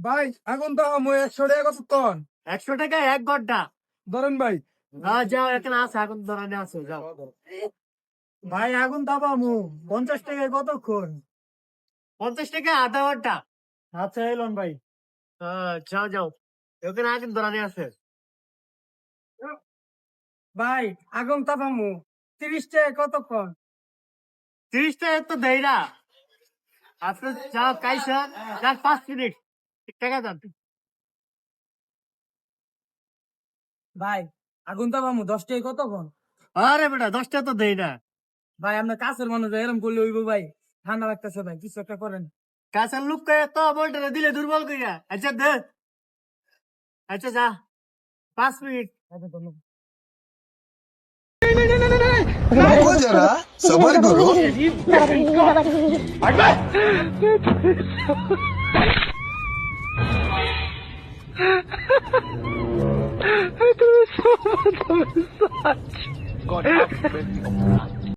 ভাই আগুন তো আমি 100 টাকা কত টন 100 টাকা 1 ঘন্টা। ধরেন ভাই। যাও, এখানে আছে আগুন ধরানে আছে, যাও। ভাই আগুন তাপামু 50 টাকায় কতক্ষণ? 50 টাকা আধা ঘন্টা। আচ্ছা এলন ভাই। যাও যাও, ওখানে আগুন ধরানে আছে। ভাই আগুন তাপামু 30 টাকা কতক্ষণ? 30 টাকা তো দেয় না। আপনি যাও কাইসা, যাক 5 মিনিট। টাকা দেন। ভাই আগুন তাপামু 10 টাকা কতক্ষণ? আরে বেটা 10 টাকা তো দেয় না। ভাই আপনার কাছের মানুষ এরকম করলে হইব ভাই? ঠান্ডা লাগতেছে ভাই, কিছু একটা করেন। কাছের লোক তো বলটা দিলে দুর্বল কইরা। আচ্ছা দে, আচ্ছা যা, 5 মিনিট। আচ্ছা, ধন্যবাদ। रुको जरा सबर करो।